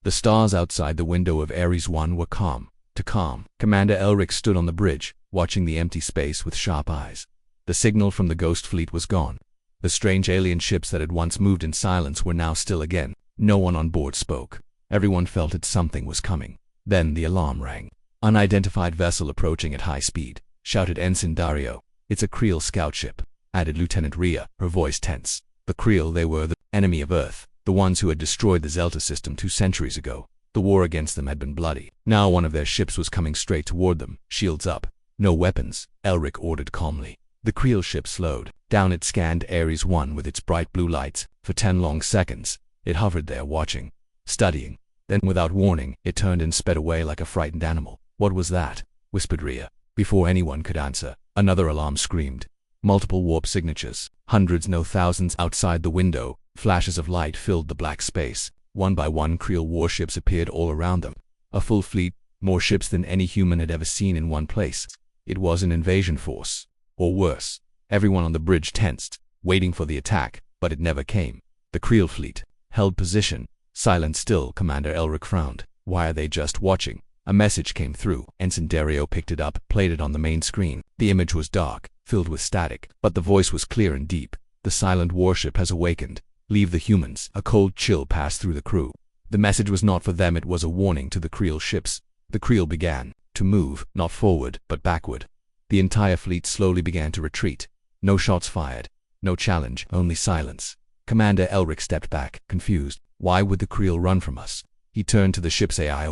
The stars outside the window of Ares 1 were calm. To calm, Commander Elric stood on the bridge, watching the empty space with sharp eyes. The signal from the ghost fleet was gone. The strange alien ships that had once moved in silence were now still again. No one on board spoke. Everyone felt that something was coming. Then the alarm rang. "Unidentified vessel approaching at high speed," shouted Ensign Dario. "It's a Kreel scout ship," added Lieutenant Rhea, her voice tense. The Kreel, they were the enemy of Earth, the ones who had destroyed the Zelta system 2 centuries ago. The war against them had been bloody. Now one of their ships was coming straight toward them, shields up. "No weapons," Elric ordered calmly. The Kreel ship slowed down. It scanned Ares 1 with its bright blue lights. For 10 long seconds, it hovered there watching, studying. Then, without warning, it turned and sped away like a frightened animal. "What was that?" whispered Rhea. Before anyone could answer, another alarm screamed. Multiple warp signatures, hundreds, no thousands outside the window. Flashes of light filled the black space. One by one, Kreel warships appeared all around them. A full fleet, more ships than any human had ever seen in one place. It was an invasion force. Or worse. Everyone on the bridge tensed, waiting for the attack, but it never came. The Kreel fleet held position, silent still. Commander Elric frowned. "Why are they just watching?" A message came through. Ensign Dario picked it up, played it on the main screen. The image was dark, filled with static, but the voice was clear and deep. "The silent warship has awakened. Leave the humans." A cold chill passed through the crew. The message was not for them, it was a warning to the Kreel ships. The Kreel began to move, not forward, but backward. The entire fleet slowly began to retreat. No shots fired, no challenge, only silence. Commander Elric stepped back, confused. Why would the Kreel run from us? He turned to the ship's AI.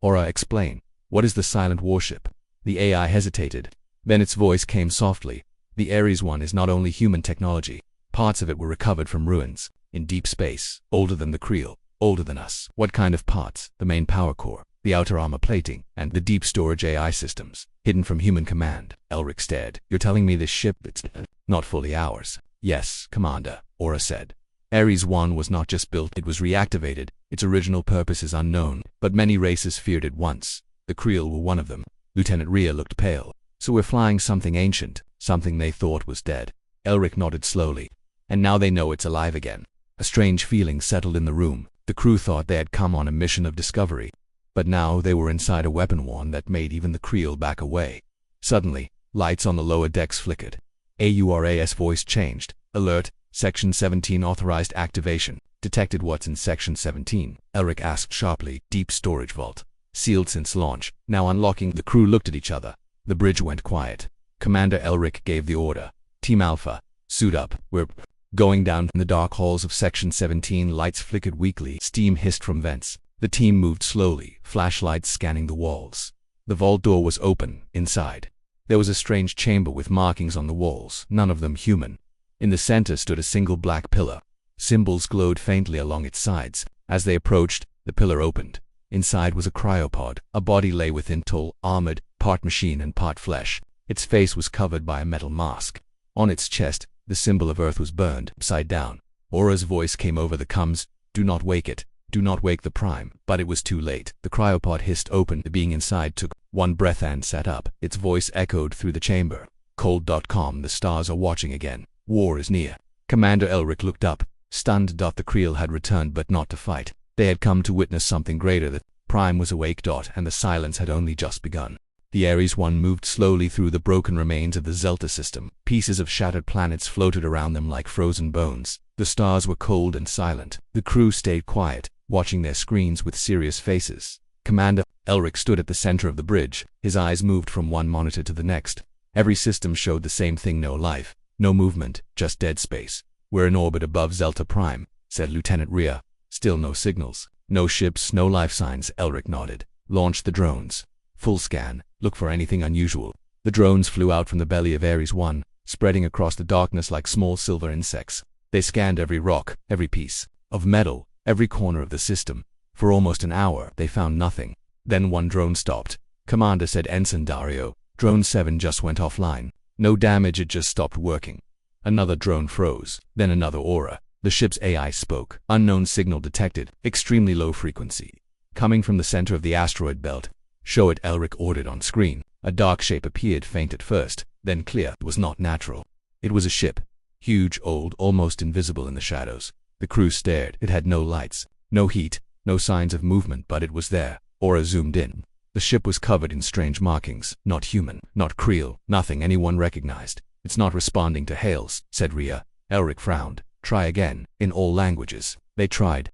Aura, explain. What is the silent warship?" The AI hesitated. Then its voice came softly. "The Ares 1 is not only human technology. Parts of it were recovered from ruins, in deep space, older than the Kreel, older than us." "What kind of parts?" "The main power core, the outer armor plating, and the deep storage AI systems, hidden from human command." Elric stared. "You're telling me this ship, it's not fully ours?" "Yes, Commander," Aura said. Ares 1 was not just built, it was reactivated. Its original purpose is unknown, but many races feared it once. The Kreel were one of them. Lieutenant Rhea looked pale. "So we're flying something ancient, something they thought was dead." Elric nodded slowly. "And now they know it's alive again." A strange feeling settled in the room. The crew thought they had come on a mission of discovery. But now they were inside a weapon war that made even the Kreel back away. Suddenly, lights on the lower decks flickered. Aura's voice changed. "Alert, Section 17 authorized activation. Detected what's in Section 17? Elric asked sharply. "Deep storage vault. Sealed since launch. Now unlocking." The crew looked at each other. The bridge went quiet. Commander Elric gave the order. "Team Alpha, suit up. We're going down." In the dark halls of Section 17, lights flickered weakly. Steam hissed from vents. The team moved slowly, flashlights scanning the walls. The vault door was open. Inside, there was a strange chamber with markings on the walls, none of them human. In the center stood a single black pillar. Symbols glowed faintly along its sides. As they approached, the pillar opened. Inside was a cryopod. A body lay within, tall, armored, part machine and part flesh. Its face was covered by a metal mask. On its chest, the symbol of Earth was burned, upside down. Aura's voice came over the comms. "Do not wake it. Do not wake the Prime." But it was too late. The cryopod hissed open. The being inside took one breath and sat up. Its voice echoed through the chamber. "Cold.com, the stars are watching again. War is near." Commander Elric looked up, stunned. The Kreel had returned, but not to fight. They had come to witness something greater. The Prime was awake. And the silence had only just begun. The Ares 1 moved slowly through the broken remains of the Zelta system. Pieces of shattered planets floated around them like frozen bones. The stars were cold and silent. The crew stayed quiet, watching their screens with serious faces. Commander Elric stood at the center of the bridge. His eyes moved from one monitor to the next. Every system showed the same thing: no life, no movement, just dead space. "We're in orbit above Zelta Prime," said Lieutenant Rhea. "Still no signals. No ships, no life signs." Elric nodded. "Launch the drones. Full scan. Look for anything unusual." The drones flew out from the belly of Ares 1, spreading across the darkness like small silver insects. They scanned every rock, every piece of metal, every corner of the system. For almost an hour, they found nothing. Then one drone stopped. "Commander," said Ensign Dario, "Drone 7 just went offline. No damage, it just stopped working." Another drone froze. Then another. Aura. The ship's AI spoke. "Unknown signal detected. Extremely low frequency. Coming from the center of the asteroid belt." "Show it," Elric ordered on screen. A dark shape appeared, faint at first, then clear. It was not natural. It was a ship. Huge, old, almost invisible in the shadows. The crew stared. It had no lights, no heat, No signs of movement, but it was there. Aura zoomed in. The ship was covered in strange markings. Not human, not Kreel, nothing anyone recognized. It's not responding to hails, said Rhea. Elric frowned. Try again, in all languages. They tried.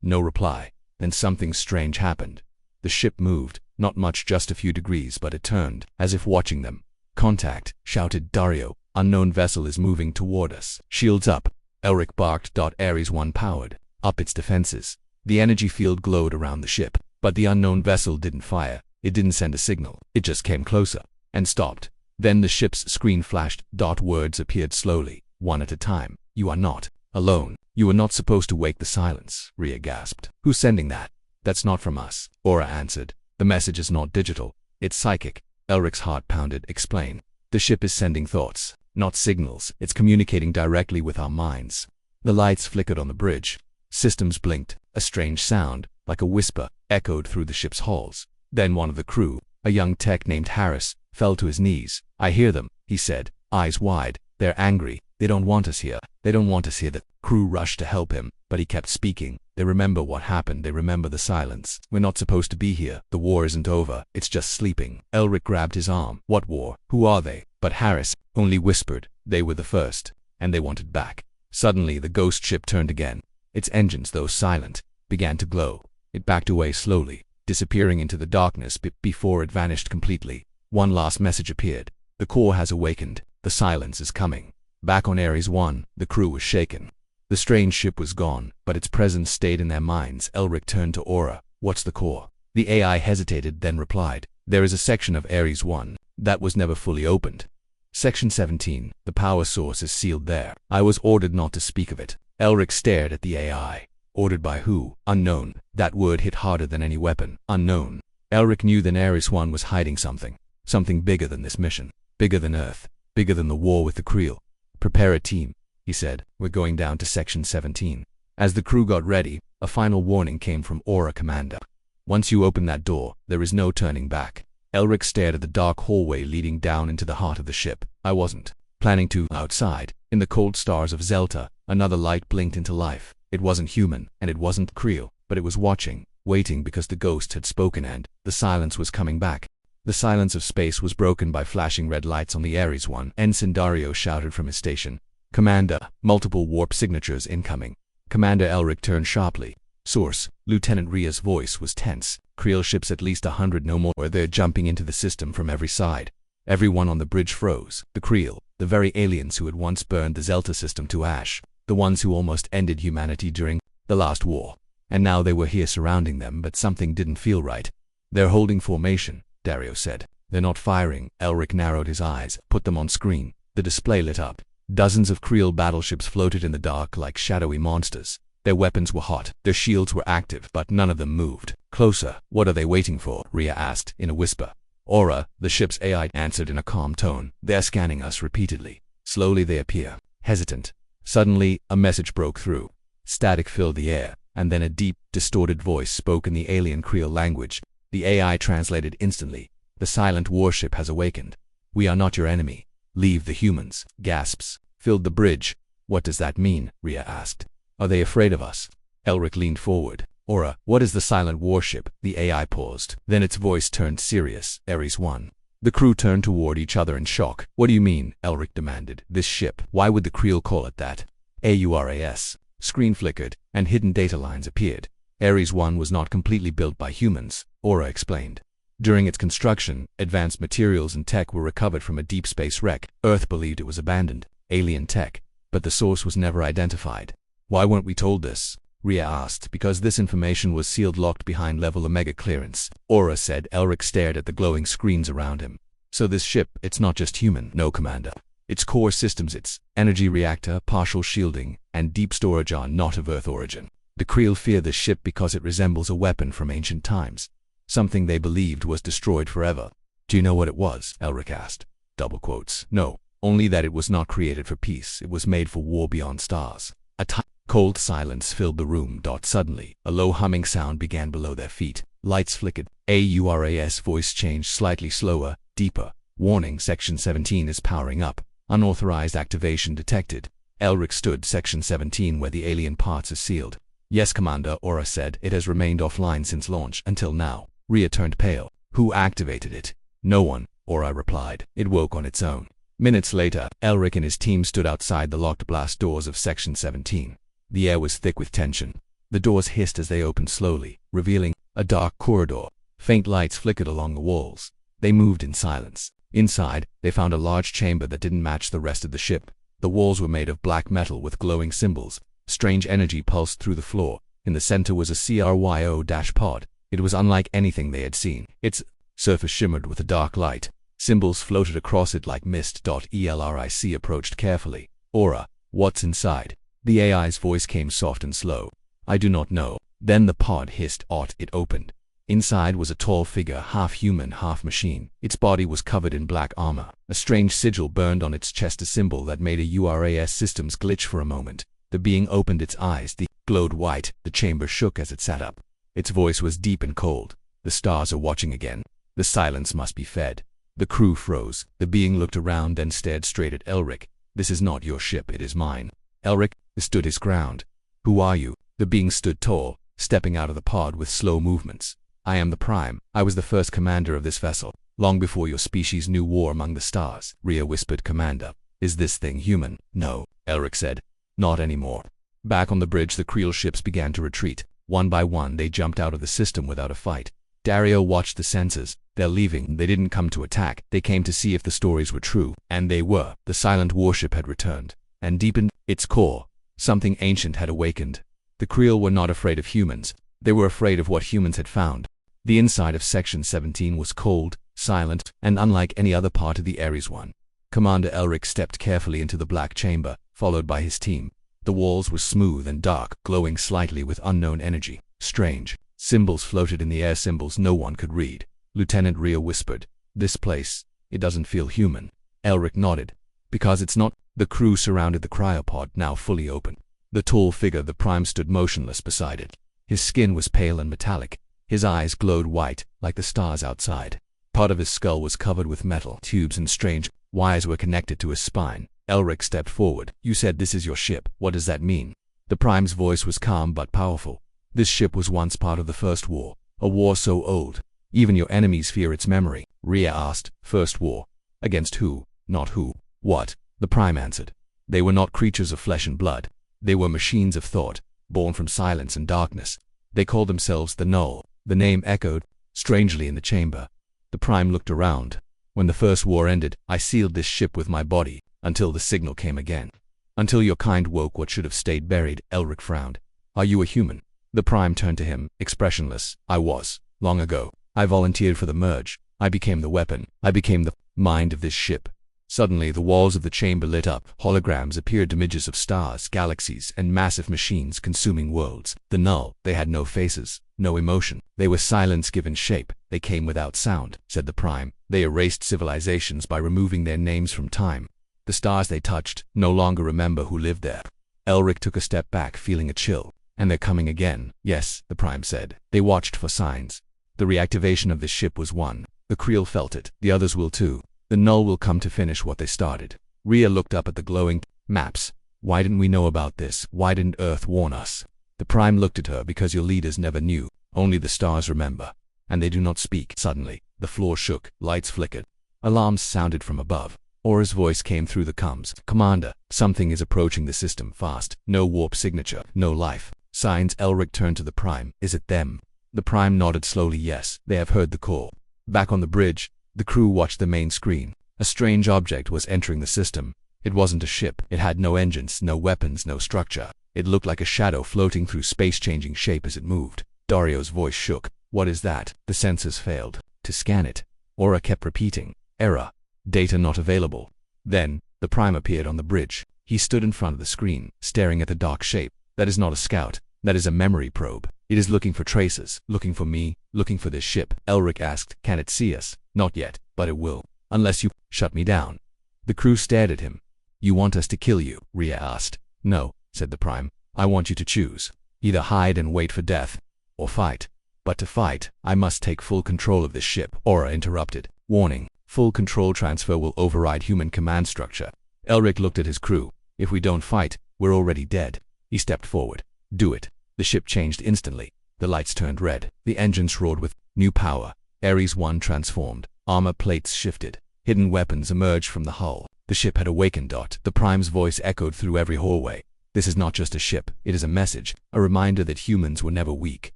No reply. Then something strange happened. The ship moved, not much, just a few degrees, but it turned, as if watching them. Contact, shouted Dario. Unknown vessel is moving toward us. Shields up. Elric barked. Ares 1 powered. Up its defenses. The energy field glowed around the ship, but the unknown vessel didn't fire. It didn't send a signal. It just came closer and stopped. Then the ship's screen flashed. Words appeared slowly, one at a time. You are not alone. You were not supposed to wake the silence, Rhea gasped. Who's sending that? That's not from us, Aura answered. The message is not digital. It's psychic. Elric's heart pounded. Explain. The ship is sending thoughts, not signals. It's communicating directly with our minds. The lights flickered on the bridge. Systems blinked. A strange sound, like a whisper, echoed through the ship's halls. Then one of the crew, a young tech named Harris, fell to his knees. I hear them, he said, eyes wide. They're angry. They don't want us here. They don't want us here. The crew rushed to help him, but he kept speaking. They remember what happened. They remember the silence. We're not supposed to be here. The war isn't over. It's just sleeping. Elric grabbed his arm. What war? Who are they? But Harris only whispered. They were the first, and they wanted back. Suddenly, the ghost ship turned again. Its engines, though silent, began to glow. It backed away slowly, disappearing into the darkness before it vanished completely. One last message appeared. The core has awakened. The silence is coming. Back on Ares 1, the crew was shaken. The strange ship was gone, but its presence stayed in their minds. Elric turned to Aura. What's the core? The AI hesitated, then replied. There is a section of Ares 1 that was never fully opened. Section 17. The power source is sealed there. I was ordered not to speak of it. Elric stared at the AI. Ordered by who? Unknown. That word hit harder than any weapon. Unknown. Elric knew that Ares 1 was hiding something. Something bigger than this mission. Bigger than Earth. Bigger than the war with the Kreel. Prepare a team, he said. We're going down to Section 17. As the crew got ready, a final warning came from Aura Commander. Once you open that door, there is no turning back. Elric stared at the dark hallway leading down into the heart of the ship. I wasn't planning to. Outside, in the cold stars of Zelta, another light blinked into life. It wasn't human, and it wasn't Kreel, but it was watching, waiting because the ghost had spoken and the silence was coming back. The silence of space was broken by flashing red lights on the Ares 1. Ensign Dario shouted from his station. Commander, multiple warp signatures incoming. Commander Elric turned sharply. Source, Lieutenant Rhea's voice was tense. Kreel ships at least 100, no more. They're jumping into the system from every side. Everyone on the bridge froze. The Kreel, the very aliens who had once burned the Zelta system to ash. The ones who almost ended humanity during the last war. And now they were here surrounding them, but something didn't feel right. They're holding formation, Dario said. They're not firing. Elric narrowed his eyes. Put them on screen. The display lit up. Dozens of Kreel battleships floated in the dark like shadowy monsters. Their weapons were hot. Their shields were active, but none of them moved. Closer. What are they waiting for? Rhea asked, in a whisper. Aura, the ship's AI, answered in a calm tone. They're scanning us repeatedly. Slowly they appear. Hesitant. Suddenly, a message broke through. Static filled the air, and then a deep, distorted voice spoke in the alien Kreel language. The AI translated instantly. The silent warship has awakened. We are not your enemy. Leave the humans. Gasps filled the bridge. What does that mean? Rhea asked. Are they afraid of us? Elric leaned forward. Aura, what is the silent warship? The AI paused. Then its voice turned serious. Ares 1. The crew turned toward each other in shock. What do you mean? Elric demanded. This ship. Why would the Kreel call it that? AURAS. Screen flickered, and hidden data lines appeared. Ares 1 was not completely built by humans, Aura explained. During its construction, advanced materials and tech were recovered from a deep space wreck. Earth believed it was abandoned. Alien tech. But the source was never identified. Why weren't we told this? Rhea asked. Because this information was sealed, locked behind level Omega clearance, Aura said. Elric stared at the glowing screens around him. So this ship, it's not just human. No, Commander. Its core systems, its energy reactor, partial shielding, and deep storage are not of Earth origin. The Kreel fear this ship because it resembles a weapon from ancient times. Something they believed was destroyed forever. Do you know what it was? Elric asked. Double quotes. No. Only that it was not created for peace. It was made for war beyond stars. A cold silence filled the room. Suddenly, a low humming sound began below their feet. Lights flickered. AURAS voice changed slightly slower, deeper. Warning, Section 17 is powering up. Unauthorized activation detected. Elric stood. Section 17, where the alien parts are sealed. Yes, Commander, Aura said. It has remained offline since launch until now. Rhea turned pale. Who activated it? No one, Aura replied. It woke on its own. Minutes later, Elric and his team stood outside the locked blast doors of Section 17. The air was thick with tension. The doors hissed as they opened slowly, revealing a dark corridor. Faint lights flickered along the walls. They moved in silence. Inside, they found a large chamber that didn't match the rest of the ship. The walls were made of black metal with glowing symbols. Strange energy pulsed through the floor. In the center was a cryo-pod. It was unlike anything they had seen. Its surface shimmered with a dark light. Symbols floated across it like mist. Elric approached carefully. Aura, what's inside? The AI's voice came soft and slow. I do not know. Then the pod hissed. It opened. Inside was a tall figure, half human, half machine. Its body was covered in black armor. A strange sigil burned on its chest, a symbol that made a URAS systems glitch for a moment. The being opened its eyes. They glowed white. The chamber shook as it sat up. Its voice was deep and cold. The stars are watching again. The silence must be fed. The crew froze. The being looked around and stared straight at Elric. This is not your ship, it is mine. Elric stood his ground. Who are you? The being stood tall, stepping out of the pod with slow movements. I am the Prime. I was the first commander of this vessel, long before your species knew war among the stars. Rhea whispered. Commander, is this thing human? No, Elric said. Not anymore. Back on the bridge, the Kreel ships began to retreat. One by one, they jumped out of the system without a fight. Dario watched the sensors. They're leaving. They didn't come to attack. They came to see if the stories were true. And they were. The silent warship had returned. And deep in its core, something ancient had awakened. The Kreel were not afraid of humans. They were afraid of what humans had found. The inside of Section 17 was cold, silent, and unlike any other part of the Ares one. Commander Elric stepped carefully into the black chamber, followed by his team. The walls were smooth and dark, glowing slightly with unknown energy. Strange. Symbols floated in the air, symbols no one could read. Lieutenant Rhea whispered, this place, it doesn't feel human. Elric nodded. Because it's not. The crew surrounded the cryopod, now fully open. The tall figure, the Prime, stood motionless beside it. His skin was pale and metallic. His eyes glowed white, like the stars outside. Part of his skull was covered with metal tubes and strange wires were connected to his spine. Elric stepped forward. You said this is your ship. What does that mean? The Prime's voice was calm but powerful. This ship was once part of the First War, a war so old, even your enemies fear its memory. Rhea asked. First War? Against who? Not who. What? The Prime answered. They were not creatures of flesh and blood. They were machines of thought, born from silence and darkness. They called themselves the Null. The name echoed strangely in the chamber. The Prime looked around. When the First War ended, I sealed this ship with my body, until the signal came again. Until your kind woke what should have stayed buried. Elric frowned. Are you a human? The Prime turned to him, expressionless. I was, long ago. I volunteered for the merge. I became the weapon. I became the mind of this ship. Suddenly, the walls of the chamber lit up. Holograms appeared, images of stars, galaxies, and massive machines consuming worlds. The Null, they had no faces, no emotion. They were silence given shape. They came without sound, said the Prime. They erased civilizations by removing their names from time. The stars they touched no longer remember who lived there. Elric took a step back, feeling a chill. And they're coming again. Yes, the Prime said. They watched for signs. The reactivation of this ship was one. The Kreel felt it. The others will too. The Null will come to finish what they started. Rhea looked up at the glowing maps. Why didn't we know about this? Why didn't Earth warn us? The Prime looked at her. Because your leaders never knew. Only the stars remember. And they do not speak. Suddenly, the floor shook. Lights flickered. Alarms sounded from above. Aura's voice came through the comms. Commander, something is approaching the system fast. No warp signature. No life signs. Elric turned to the Prime. Is it them? The Prime nodded slowly. Yes, they have heard the call. Back on the bridge, the crew watched the main screen. A strange object was entering the system. It wasn't a ship. It had no engines, no weapons, no structure. It looked like a shadow floating through space, changing shape as it moved. Dario's voice shook. What is that? The sensors failed to scan it. Aura kept repeating. Error. Data not available. Then, the Prime appeared on the bridge. He stood in front of the screen, staring at the dark shape. That is not a scout. That is a memory probe. It is looking for traces, looking for me, looking for this ship. Elric asked, can it see us? Not yet, but it will. Unless you shut me down. The crew stared at him. You want us to kill you? Rhea asked. No, said the Prime. I want you to choose. Either hide and wait for death, or fight. But to fight, I must take full control of this ship. Aura interrupted. Warning. Full control transfer will override human command structure. Elric looked at his crew. If we don't fight, we're already dead. He stepped forward. Do it. The ship changed instantly. The lights turned red. The engines roared with new power. Ares 1 transformed. Armor plates shifted. Hidden weapons emerged from the hull. The ship had awakened. The Prime's voice echoed through every hallway. This is not just a ship, it is a message, a reminder that humans were never weak,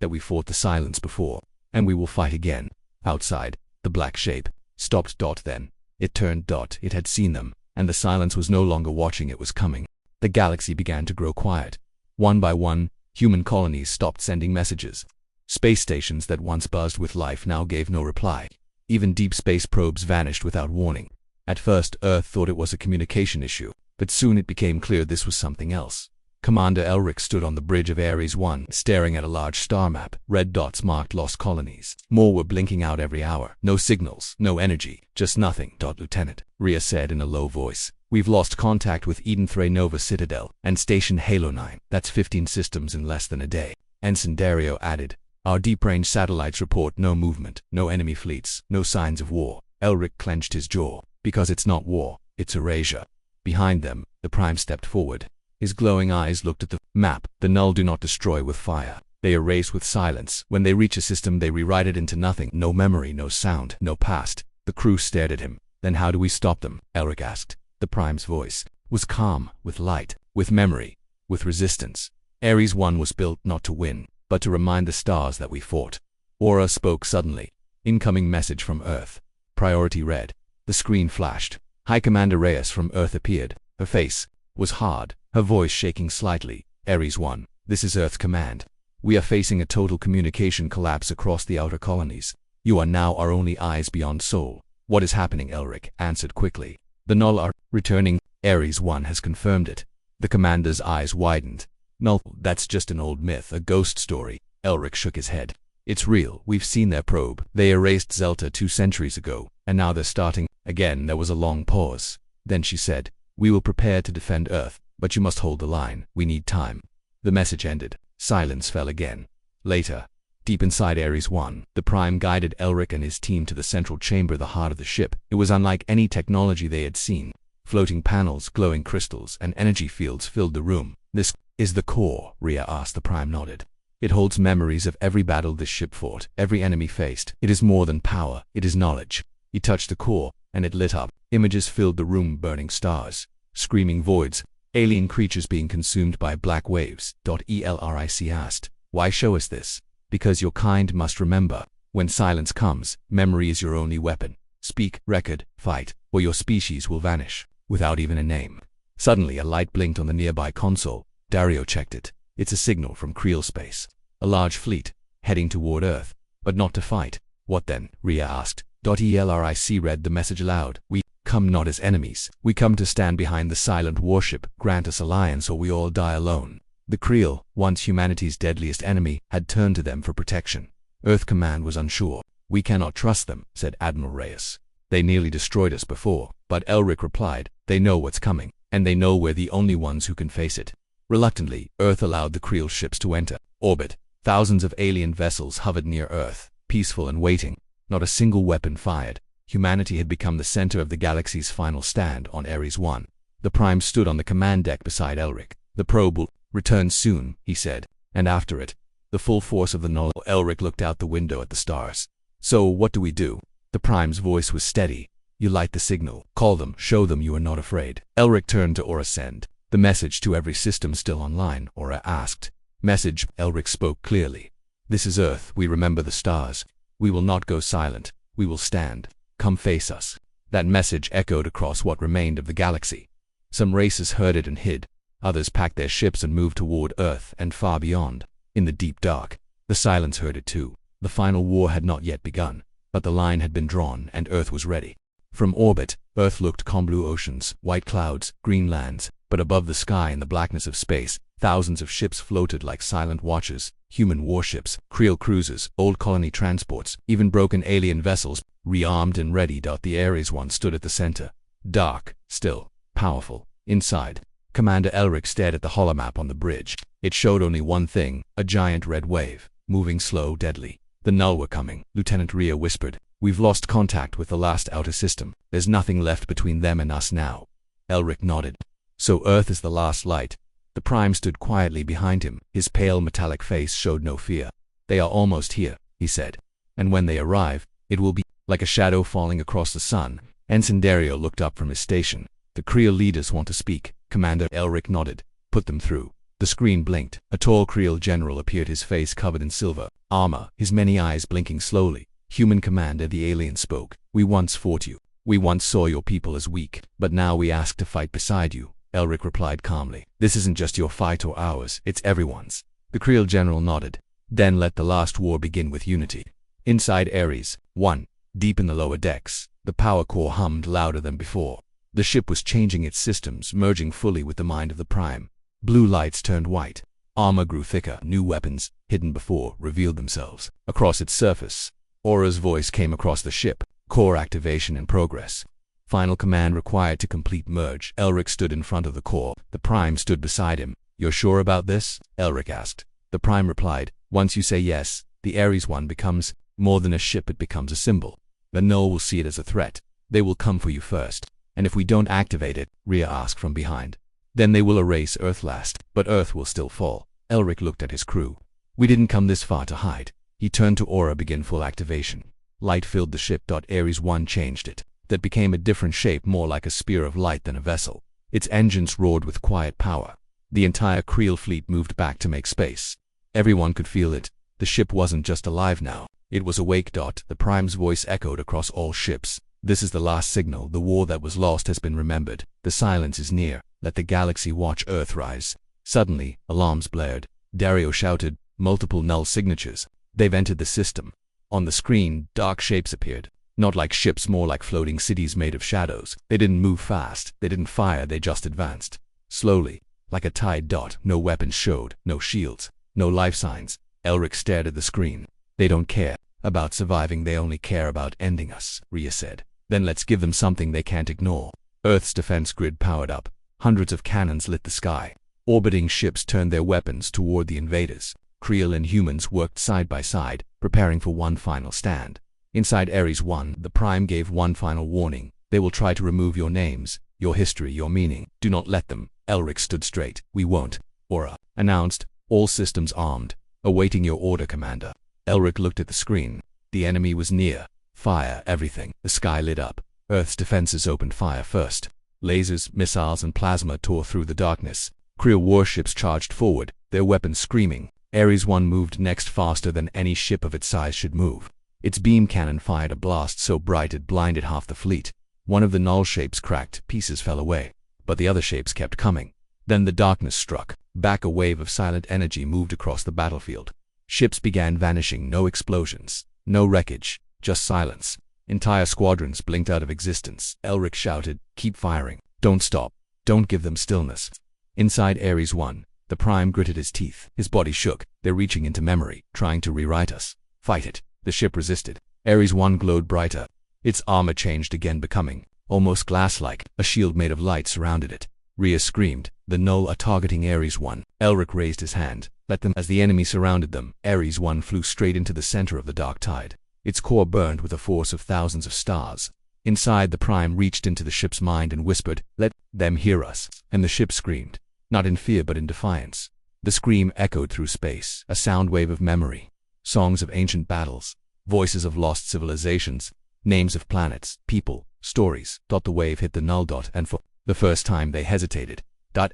that we fought the silence before, and we will fight again. Outside, the black shape stopped. Then it turned. It had seen them, and the silence was no longer watching, it was coming. The galaxy began to grow quiet. One by one, human colonies stopped sending messages. Space stations that once buzzed with life now gave no reply. Even deep space probes vanished without warning. At first, Earth thought it was a communication issue, but soon it became clear this was something else. Commander Elric stood on the bridge of Ares 1, staring at a large star map. Red dots marked lost colonies. More were blinking out every hour. No signals, no energy, just nothing. Lieutenant, Rhea said in a low voice. We've lost contact with Eden Thray Nova Citadel and Station Halo 9. That's 15 systems in less than a day. Ensign Dario added. Our deep-range satellites report no movement, no enemy fleets, no signs of war. Elric clenched his jaw. Because it's not war, it's erasure. Behind them, the Prime stepped forward. His glowing eyes looked at the map. The Null do not destroy with fire. They erase with silence. When they reach a system, they rewrite it into nothing. No memory, no sound, no past. The crew stared at him. Then how do we stop them? Elric asked. The Prime's voice was calm, with light, with memory, with resistance. Ares 1 was built not to win, but to remind the stars that we fought. Aura spoke suddenly. Incoming message from Earth. Priority red. The screen flashed. High Commander Reyes from Earth appeared. Her face was hard, her voice shaking slightly. Ares 1, this is Earth's command. We are facing a total communication collapse across the outer colonies. You are now our only eyes beyond Sol. What is happening? Elric answered quickly. The Null are returning. Ares 1 has confirmed it. The commander's eyes widened. Null, that's just an old myth, a ghost story. Elric shook his head. It's real, we've seen their probe. They erased Zelta 2 centuries ago, and now they're starting. Again there was a long pause. Then she said, we will prepare to defend Earth, but you must hold the line. We need time. The message ended. Silence fell again. Later, deep inside Ares 1, the Prime guided Elric and his team to the central chamber, the heart of the ship. It was unlike any technology they had seen. Floating panels, glowing crystals, and energy fields filled the room. This is the core, Rhea asked. The Prime nodded. It holds memories of every battle this ship fought, every enemy faced. It is more than power, it is knowledge. He touched the core, and it lit up. Images filled the room, burning stars, screaming voids, alien creatures being consumed by black waves. Elric asked, why show us this? Because your kind must remember. When silence comes, memory is your only weapon. Speak, record, fight, or your species will vanish, without even a name. Suddenly a light blinked on the nearby console. Dario checked it. It's a signal from Kreel space. A large fleet, heading toward Earth, but not to fight. What then? Rhea asked. Elric read the message aloud. We come not as enemies. We come to stand behind the silent warship. Grant us alliance or we all die alone. The Kreel, once humanity's deadliest enemy, had turned to them for protection. Earth Command was unsure. We cannot trust them, said Admiral Reyes. They nearly destroyed us before, but Elric replied, they know what's coming, and they know we're the only ones who can face it. Reluctantly, Earth allowed the Kreel ships to enter orbit. Thousands of alien vessels hovered near Earth, peaceful and waiting. Not a single weapon fired. Humanity had become the center of the galaxy's final stand on Ares 1. The Prime stood on the command deck beside Elric. The probe will return soon, he said, and after it, the full force of the Null. Elric looked out the window at the stars. So, what do we do? The Prime's voice was steady. You light the signal. Call them. Show them you are not afraid. Elric turned to Aura. Send the message to every system still online, Aura asked. Message. Elric spoke clearly. This is Earth. We remember the stars. We will not go silent. We will stand. Come face us. That message echoed across what remained of the galaxy. Some races heard it and hid. Others packed their ships and moved toward Earth and far beyond. In the deep dark, the silence heard it too. The final war had not yet begun, but the line had been drawn and Earth was ready. From orbit, Earth looked calm. Blue oceans, white clouds, green lands, but above the sky in the blackness of space, thousands of ships floated like silent watchers, human warships, Kreel cruisers, old colony transports, even broken alien vessels, rearmed and ready. The Ares 1 stood at the center. Dark, still, powerful. Inside, Commander Elric stared at the holomap on the bridge. It showed only one thing, a giant red wave, moving slow, deadly. The Null were coming, Lieutenant Rhea whispered. We've lost contact with the last outer system. There's nothing left between them and us now. Elric nodded. So Earth is the last light. The Prime stood quietly behind him. His pale metallic face showed no fear. "They are almost here," he said. "And when they arrive, it will be like a shadow falling across the sun." Ensign Dario looked up from his station. "The Kreel leaders want to speak." Commander Elric nodded. "Put them through." The screen blinked. A tall Kreel general appeared, his face covered in silver armor, his many eyes blinking slowly. "Human commander," the alien spoke. "We once fought you. We once saw your people as weak, but now we ask to fight beside you." Elric replied calmly. "This isn't just your fight or ours, it's everyone's." The Kreel general nodded. "Then let the last war begin with unity." Inside Ares 1, deep in the lower decks, the power core hummed louder than before. The ship was changing its systems, merging fully with the mind of the Prime. Blue lights turned white. Armor grew thicker. New weapons, hidden before, revealed themselves. Across its surface, Aura's voice came across the ship. "Core activation in progress. Final command required to complete merge." Elric stood in front of the core. The Prime stood beside him. "You're sure about this?" Elric asked. The Prime replied, "Once you say yes, the Ares 1 becomes more than a ship, it becomes a symbol. The Null will see it as a threat. They will come for you first. And if we don't activate it," Rhea asked from behind, "then they will erase Earth last, but Earth will still fall." Elric looked at his crew. "We didn't come this far to hide." He turned to Aura. "Begin full activation." Light filled the ship. Ares 1 changed it. That became a different shape, more like a spear of light than a vessel. Its engines roared with quiet power. The entire Kreel fleet moved back to make space. Everyone could feel it. The ship wasn't just alive now. It was awake. The Prime's voice echoed across all ships. "This is the last signal. The war that was lost has been remembered. The silence is near. Let the galaxy watch Earth rise." Suddenly, alarms blared. Dario shouted, "Multiple Null signatures. They've entered the system." On the screen, dark shapes appeared. Not like ships, more like floating cities made of shadows. They didn't move fast. They didn't fire. They just advanced. Slowly, like a tide dot. No weapons showed. No shields. No life signs. Elric stared at the screen. "They don't care about surviving. They only care about ending us," Rhea said. "Then let's give them something they can't ignore." Earth's defense grid powered up. Hundreds of cannons lit the sky. Orbiting ships turned their weapons toward the invaders. Kreel and humans worked side by side, preparing for one final stand. Inside Ares 1, the Prime gave one final warning. "They will try to remove your names, your history, your meaning. Do not let them." Elric stood straight. "We won't." Aura announced, "All systems armed. Awaiting your order, Commander." Elric looked at the screen. The enemy was near. "Fire everything." The sky lit up. Earth's defenses opened fire first. Lasers, missiles, and plasma tore through the darkness. Kreel warships charged forward, their weapons screaming. Ares 1 moved next, faster than any ship of its size should move. Its beam cannon fired a blast so bright it blinded half the fleet. One of the Null shapes cracked, pieces fell away. But the other shapes kept coming. Then the darkness struck. Back, a wave of silent energy moved across the battlefield. Ships began vanishing. No explosions, no wreckage, just silence. Entire squadrons blinked out of existence. Elric shouted, "Keep firing. Don't stop. Don't give them stillness." Inside Ares 1, the Prime gritted his teeth. His body shook. "They're reaching into memory, trying to rewrite us. Fight it." The ship resisted. Ares 1 glowed brighter. Its armor changed again, becoming almost glass-like. A shield made of light surrounded it. Rhea screamed, "The Null are targeting Ares 1. Elric raised his hand. "Let them." As the enemy surrounded them, Ares 1 flew straight into the center of the dark tide. Its core burned with a force of thousands of stars. Inside, the Prime reached into the ship's mind and whispered, "Let them hear us." And the ship screamed, not in fear but in defiance. The scream echoed through space, a sound wave of memory. Songs of ancient battles, voices of lost civilizations, names of planets, people, stories. The wave hit the Null. And for the first time they hesitated.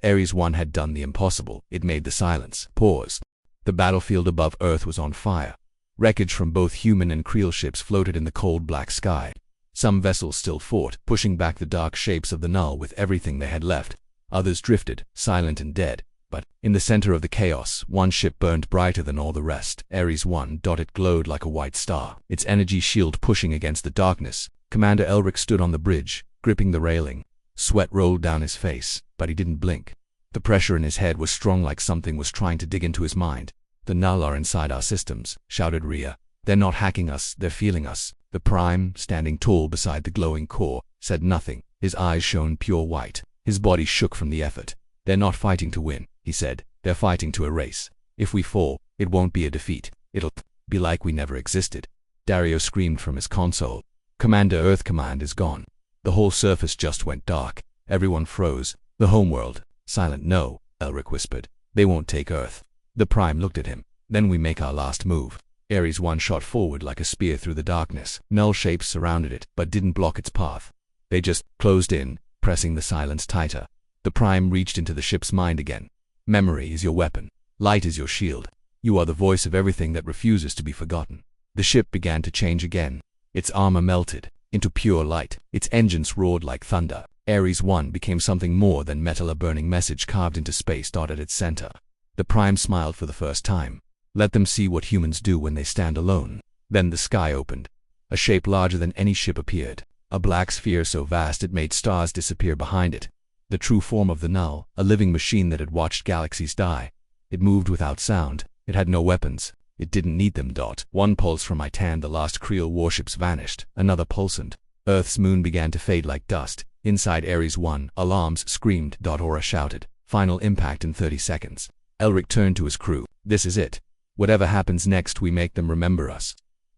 Ares 1 had done the impossible. It made the silence pause. The battlefield above Earth was on fire. Wreckage from both human and Kreel ships floated in the cold black sky. Some vessels still fought, pushing back the dark shapes of the Null with everything they had left. Others drifted, silent and dead. But in the center of the chaos, one ship burned brighter than all the rest. Ares 1. It glowed like a white star, its energy shield pushing against the darkness. Commander Elric stood on the bridge, gripping the railing. Sweat rolled down his face, but he didn't blink. The pressure in his head was strong, like something was trying to dig into his mind. "The Null are inside our systems," shouted Rhea. "They're not hacking us, they're feeling us." The Prime, standing tall beside the glowing core, said nothing. His eyes shone pure white. His body shook from the effort. "They're not fighting to win," he said. "They're fighting to erase. If we fall, it won't be a defeat. It'll be like we never existed." Dario screamed from his console. "Commander, Earth Command is gone." The whole surface just went dark. Everyone froze. The homeworld, silent. No, Elric whispered. They won't take Earth. The Prime looked at him. Then we make our last move. Ares 1 shot forward like a spear through the darkness. Null shapes surrounded it, but didn't block its path. They just closed in, pressing the silence tighter. The Prime reached into the ship's mind again. Memory is your weapon. Light is your shield. You are the voice of everything that refuses to be forgotten. The ship began to change again. Its armor melted into pure light. Its engines roared like thunder. Ares 1 became something more than metal, a burning message carved into space at its center. The Prime smiled for the first time. Let them see what humans do when they stand alone. Then the sky opened. A shape larger than any ship appeared. A black sphere so vast it made stars disappear behind it. The true form of the Null, a living machine that had watched galaxies die. It moved without sound. It had no weapons. It didn't need them. One pulse from Titan, the last Kreel warships vanished. Another pulse and Earth's moon began to fade like dust. Inside Ares 1, alarms screamed. Aura shouted. Final impact in 30 seconds. Elric turned to his crew. This is it. Whatever happens next, we make them remember us.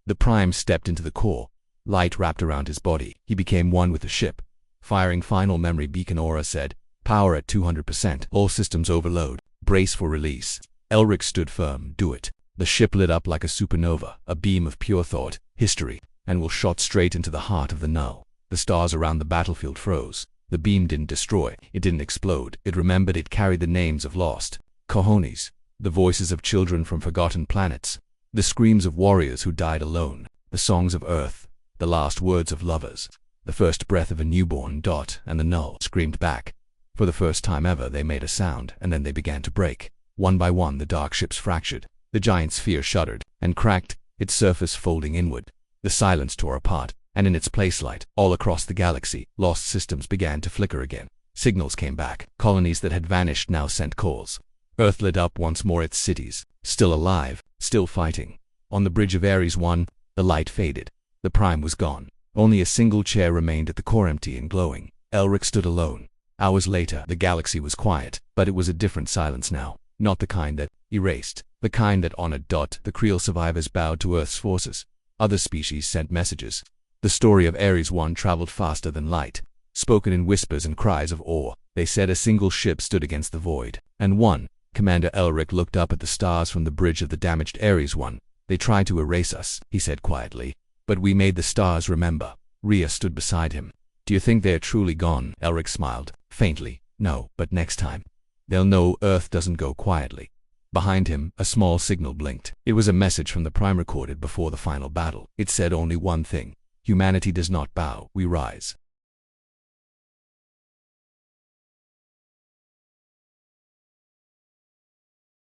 The Prime stepped into the core. Light wrapped around his body. He became one with the ship. Firing final memory beacon, Aura said. Power at 200%. All systems overload. Brace for release. Elric stood firm. Do it. The ship lit up like a supernova, a beam of pure thought, history, and was shot straight into the heart of the Null. The stars around the battlefield froze. The beam didn't destroy. It didn't explode. It remembered. It carried the names of lost cojones, the voices of children from forgotten planets, the screams of warriors who died alone, the songs of Earth, the last words of lovers, the first breath of a newborn. And the Null screamed back. For the first time ever, they made a sound, and then they began to break. One by one, the dark ships fractured. The giant sphere shuddered and cracked, its surface folding inward. The silence tore apart, and in its place, light all across the galaxy. Lost systems began to flicker again. Signals came back. Colonies that had vanished now sent calls. Earth lit up once more, its cities, still alive, still fighting. On the bridge of Ares 1, the light faded. The Prime was gone. Only a single chair remained at the core, empty and glowing. Elric stood alone. Hours later, the galaxy was quiet, but it was a different silence now. Not the kind that erased, the kind that honored. The Kreel survivors bowed to Earth's forces. Other species sent messages. The story of Ares 1 traveled faster than light. Spoken in whispers and cries of awe, they said a single ship stood against the void. And one, Commander Elric looked up at the stars from the bridge of the damaged Ares 1. They tried to erase us, he said quietly. But we made the stars remember. Rhea stood beside him. Do you think they're truly gone? Elric smiled, faintly. No, but next time. They'll know Earth doesn't go quietly. Behind him, a small signal blinked. It was a message from the Prime recorded before the final battle. It said only one thing. Humanity does not bow, we rise.